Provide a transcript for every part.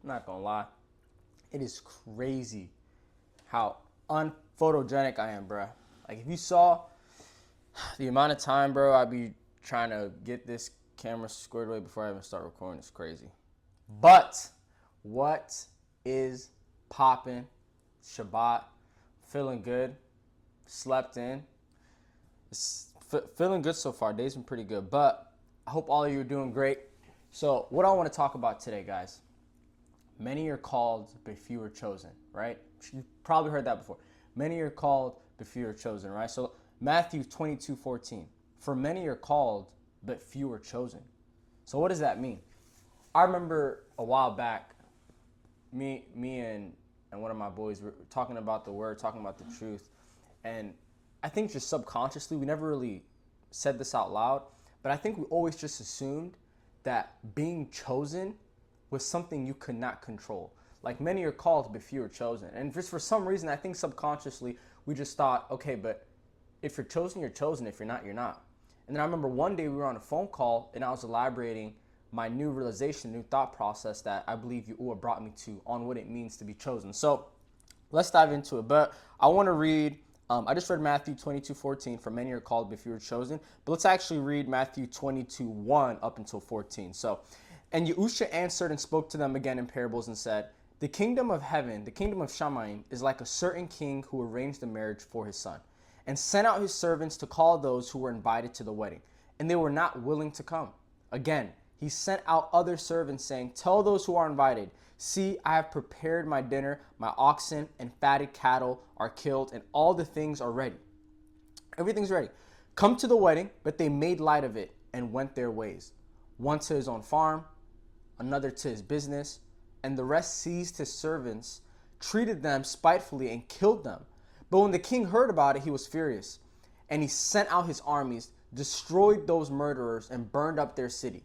I'm not gonna lie. It is crazy how unphotogenic I am, bro. Like if you saw the amount of time, bro, I'd be trying to get this camera squared away before I even start recording. It's crazy. But what is popping? Shabbat, feeling good, slept in. Feeling good so far. Day's been pretty good, but I hope all of you are doing great. So, what I want to talk about today, guys. Many are called, but few are chosen, right? You've probably heard that before. Many are called, but few are chosen, right? So, Matthew 22:14. For many are called, but few are chosen. So, what does that mean? I remember a while back, me and one of my boys were talking about the word, talking about the truth, and I think just subconsciously we never really said this out loud, but I think we always just assumed that being chosen was something you could not control. Like many are called, but few are chosen, and just for some reason, I think subconsciously we just thought, okay, but if you're chosen, you're chosen. If you're not, you're not. And then I remember one day we were on a phone call and I was elaborating my new realization, new thought process that I believe Yahuwah brought me to on what it means to be chosen. So let's dive into it. But I want to read, I just read Matthew 22:14, for many are called, but few are chosen. But let's actually read Matthew 22:1 up until 14. So, and Yahusha answered and spoke to them again in parables and said, the kingdom of heaven, the kingdom of Shamayim, is like a certain king who arranged a marriage for his son and sent out his servants to call those who were invited to the wedding, and they were not willing to come. Again, he sent out other servants, saying, tell those who are invited, see, I have prepared my dinner, my oxen and fatted cattle are killed, and all the things are ready. Everything's ready. Come to the wedding, but they made light of it and went their ways. One to his own farm, another to his business, and the rest seized his servants, treated them spitefully, and killed them. But when the king heard about it, he was furious, and he sent out his armies, destroyed those murderers, and burned up their city.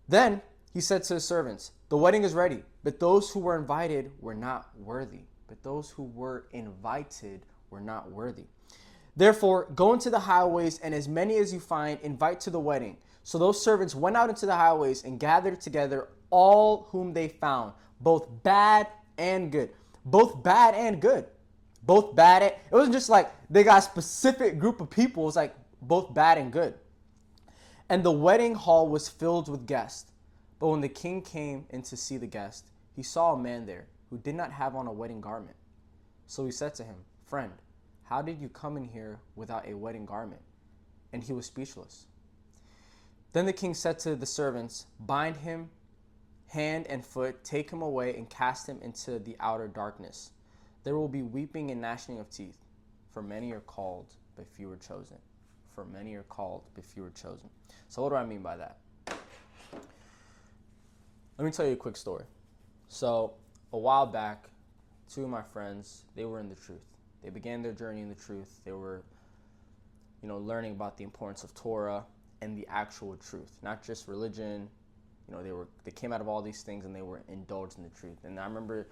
Then he said to his servants, the wedding is ready, but those who were invited were not worthy. But those who were invited were not worthy. Therefore, go into the highways, and as many as you find, invite to the wedding. So those servants went out into the highways and gathered together all whom they found, both bad and good. Both bad and good. Both bad. It wasn't just like they got a specific group of people. It was like both bad and good. And the wedding hall was filled with guests. But when the king came in to see the guest, he saw a man there who did not have on a wedding garment. So he said to him, friend, how did you come in here without a wedding garment? And he was speechless. Then the king said to the servants, bind him hand and foot, take him away and cast him into the outer darkness. There will be weeping and gnashing of teeth, for many are called, but few are chosen. For many are called, but few are chosen. So what do I mean by that? Let me tell you a quick story. So a while back, two of my friends, they were in the truth. They began their journey in the truth. They were, learning about the importance of Torah and the actual truth, not just religion. They came out of all these things and they were indulged in the truth. And I remember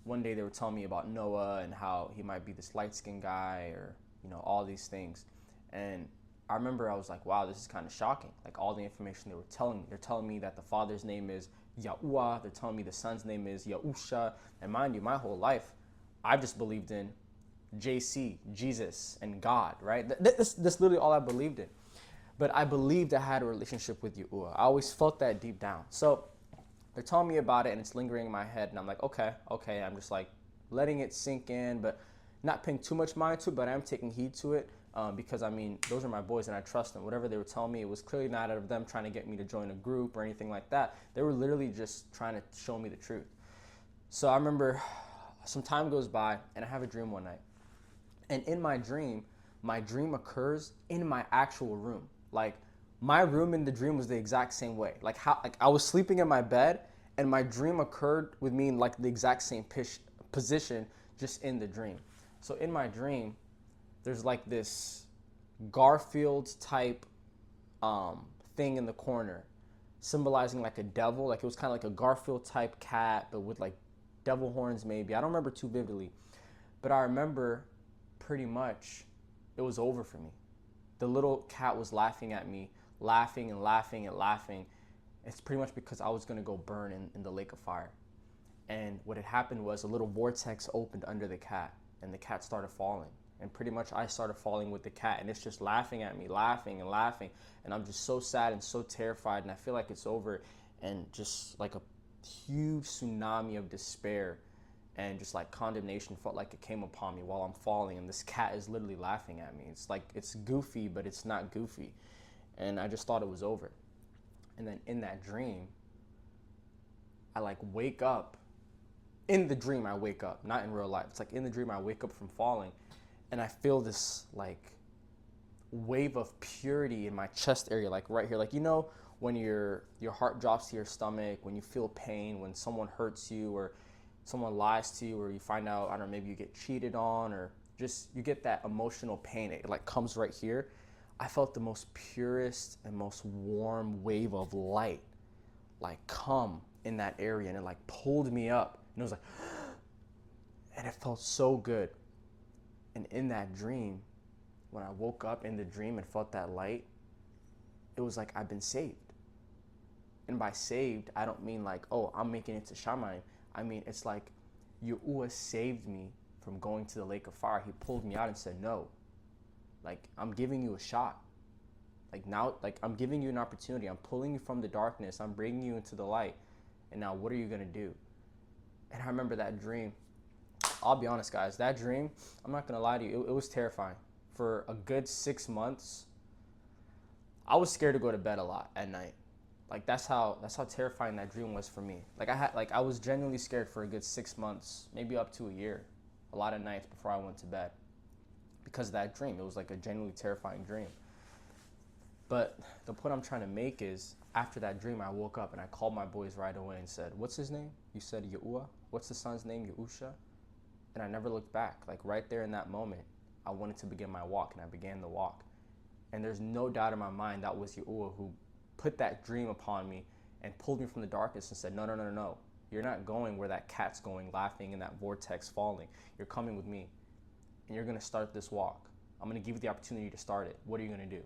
one day they were telling me about Noah and how he might be this light-skinned guy or, all these things. And I remember I was like, wow, this is kind of shocking. Like all the information they were telling me. They're telling me that the father's name is Yahuwah. They're telling me the son's name is Yahusha. And mind you, my whole life, I've just believed in JC, Jesus, and God, right? That's literally all I believed in. But I believed I had a relationship with Yahuwah. I always felt that deep down. So they're telling me about it and it's lingering in my head. And I'm like, okay. I'm just like letting it sink in, but not paying too much mind to it, but I am taking heed to it. Because those are my boys and I trust them. Whatever they were telling me, it was clearly not out of them trying to get me to join a group or anything like that. They were literally just trying to show me the truth. So I remember some time goes by and I have a dream one night. And in my dream occurs in my actual room. Like my room in the dream was the exact same way. Like I was sleeping in my bed and my dream occurred with me in like the exact same position, just in the dream. So in my dream, there's like this Garfield type thing in the corner symbolizing like a devil. Like it was kind of like a Garfield type cat, but with like devil horns maybe. I don't remember too vividly, but I remember pretty much it was over for me. The little cat was laughing at me, laughing and laughing and laughing. It's pretty much because I was going to go burn in the lake of fire. And what had happened was a little vortex opened under the cat, and the cat started falling. And pretty much I started falling with the cat, and it's just laughing at me, laughing and laughing. And I'm just so sad and so terrified, and I feel like it's over. And just like a huge tsunami of despair and just like condemnation felt like it came upon me while I'm falling. And this cat is literally laughing at me. It's like, it's goofy, but it's not goofy. And I just thought it was over. And then in that dream, I like wake up. In the dream, I wake up, not in real life. It's like in the dream, I wake up from falling, and I feel this like wave of purity in my chest area, like right here. Like, you know, when your heart drops to your stomach, when you feel pain, when someone hurts you or someone lies to you, or you find out, I don't know, maybe you get cheated on, or just you get that emotional pain. It like comes right here. I felt the most purest and most warm wave of light like come in that area, and it like pulled me up. And it was like, and it felt so good. And in that dream, when I woke up in the dream and felt that light, it was like I've been saved. And by saved, I don't mean like, oh, I'm making it to Shamayim. I mean, it's like Yahuwah saved me from going to the lake of fire. He pulled me out and said, no, like I'm giving you a shot. Like now, like I'm giving you an opportunity. I'm pulling you from the darkness. I'm bringing you into the light. And now what are you going to do? And I remember that dream. I'll be honest, guys. That dream, I'm not going to lie to you, it was terrifying. For a good 6 months, I was scared to go to bed a lot at night. Like that's how terrifying that dream was for me. I was genuinely scared for a good 6 months, maybe up to a year, a lot of nights before I went to bed, because of that dream. It was like a genuinely terrifying dream. But the point I'm trying to make is, after that dream, I woke up and I called my boys right away and said, what's his name? You said Yahuwah. What's the son's name? Yahusha. And I never looked back. Like right there in that moment, I wanted to begin my walk, and I began the walk. And there's no doubt in my mind that was Yahuwah who put that dream upon me and pulled me from the darkness and said, no, no, no, no, no. You're not going where that cat's going, laughing in that vortex falling. You're coming with me, and you're going to start this walk. I'm going to give you the opportunity to start it. What are you going to do?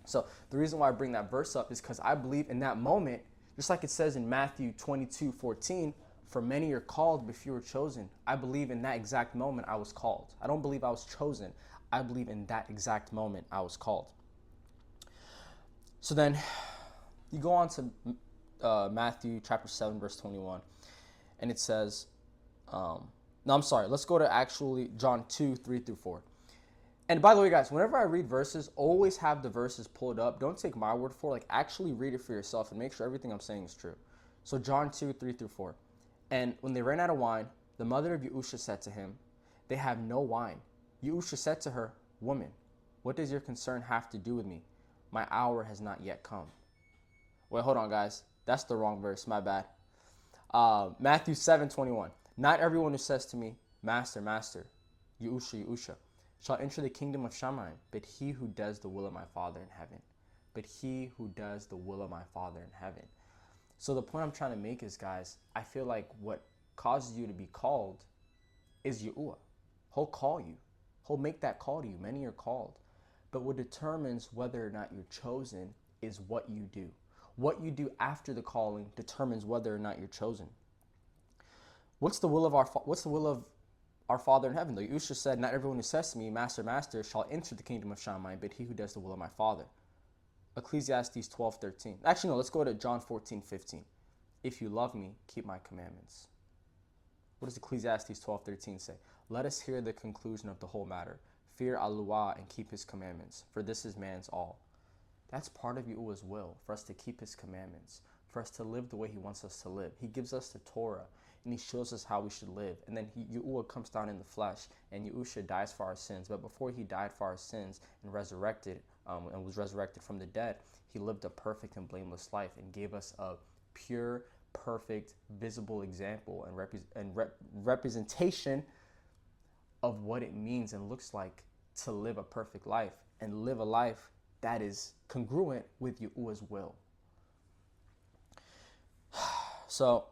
So the reason why I bring that verse up is because I believe in that moment, just like it says in Matthew 22:14, for many are called, but few are chosen. I believe in that exact moment I was called. I don't believe I was chosen. I believe in that exact moment I was called. So then you go on to Matthew chapter 7, verse 21, and it says, let's go to actually John 2:3-4. And by the way, guys, whenever I read verses, always have the verses pulled up. Don't take my word for it. Like, actually read it for yourself and make sure everything I'm saying is true. So John 2:3-4. And when they ran out of wine, the mother of Yahusha said to him, they have no wine. Yahusha said to her, woman, what does your concern have to do with me? My hour has not yet come. Wait, hold on, guys. That's the wrong verse. My bad. Matthew 7:21. Not everyone who says to me, Master, Master, Yahusha, Yahusha, shall enter the kingdom of Shamayim, but he who does the will of my Father in heaven. But he who does the will of my Father in heaven. So the point I'm trying to make is, guys, I feel like what causes you to be called is Yahuwah. He'll call you. He'll make that call to you. Many are called. But what determines whether or not you're chosen is what you do. What you do after the calling determines whether or not you're chosen. What's the will of our Father in heaven? The Yahusha said, not everyone who says to me, Master, Master, shall enter the kingdom of Shammai, but he who does the will of my Father. Ecclesiastes 12:13. Actually, no, let's go to John 14:15. If you love me, keep my commandments. What does Ecclesiastes 12:13 say? Let us hear the conclusion of the whole matter. Fear Allah and keep his commandments, for this is man's all. That's part of Yahuwah's will, for us to keep his commandments, for us to live the way he wants us to live. He gives us the Torah, and he shows us how we should live. And then Yahuwah comes down in the flesh, and Yahusha dies for our sins. But before he died for our sins and resurrected, and was resurrected from the dead, he lived a perfect and blameless life and gave us a pure, perfect, visible example and representation of what it means and looks like to live a perfect life and live a life that is congruent with Yahuwah's will. So,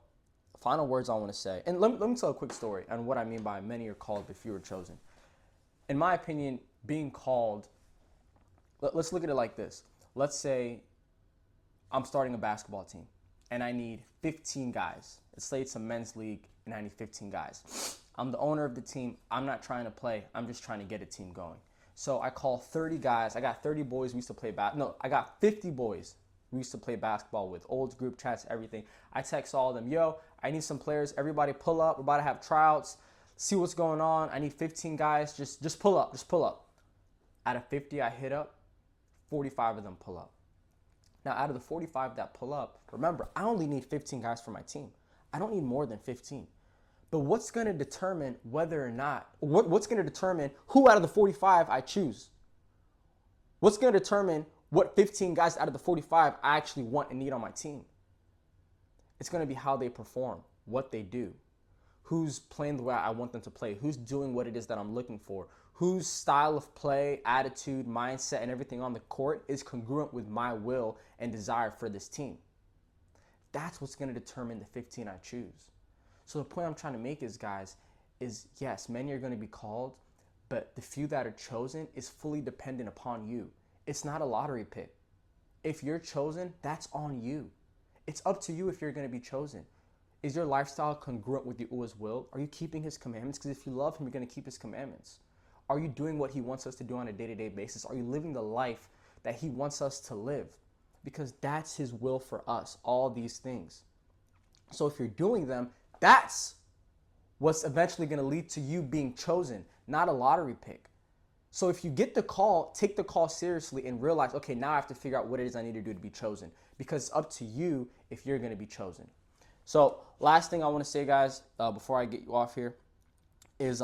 final words I want to say, and let me tell a quick story on what I mean by many are called but few are chosen. In my opinion, being called, let's look at it like this. Let's say I'm starting a basketball team, and I need 15 guys. Let's say it's a men's league and I need 15 guys. I'm the owner of the team. I'm not trying to play. I'm just trying to get a team going. So I call 30 guys. I got 30 boys we used to play I got 50 boys we used to play basketball with. Old group chats, everything. I text all of them, yo, I need some players. Everybody pull up. We're about to have tryouts. See what's going on. I need 15 guys. Just pull up. Just pull up. Out of 50 I hit up, 45 of them pull up. Now, out of the 45 that pull up, remember, I only need 15 guys for my team. I don't need more than 15. But what's going to determine whether or not, what's going to determine who out of the 45 I choose? What's going to determine what 15 guys out of the 45 I actually want and need on my team? It's going to be how they perform, what they do, who's playing the way I want them to play, who's doing what it is that I'm looking for, whose style of play, attitude, mindset, and everything on the court is congruent with my will and desire for this team. That's what's going to determine the 15 I choose. So the point I'm trying to make is, guys, is yes, many are going to be called, but the few that are chosen is fully dependent upon you. It's not a lottery pick. If you're chosen, that's on you. It's up to you if you're going to be chosen. Is your lifestyle congruent with Yahuwah's will? Are you keeping his commandments? Because if you love him, you're going to keep his commandments. Are you doing what he wants us to do on a day-to-day basis? Are you living the life that he wants us to live? Because that's his will for us, all these things. So if you're doing them, that's what's eventually going to lead to you being chosen, not a lottery pick. So if you get the call, take the call seriously and realize, okay, now I have to figure out what it is I need to do to be chosen, because it's up to you if you're going to be chosen. So last thing I want to say, guys, before I get you off here is,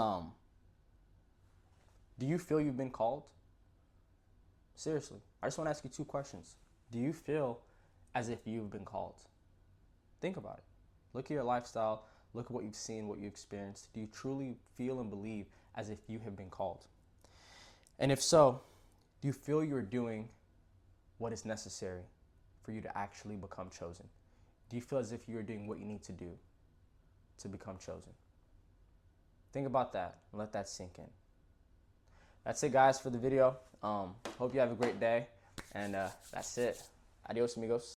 do you feel you've been called? Seriously, I just want to ask you 2 questions. Do you feel as if you've been called? Think about it. Look at your lifestyle. Look at what you've seen, what you've experienced. Do you truly feel and believe as if you have been called? And if so, do you feel you're doing what is necessary for you to actually become chosen? Do you feel as if you're doing what you need to do to become chosen? Think about that and let that sink in. That's it, guys, for the video. Hope you have a great day. And that's it. Adios, amigos.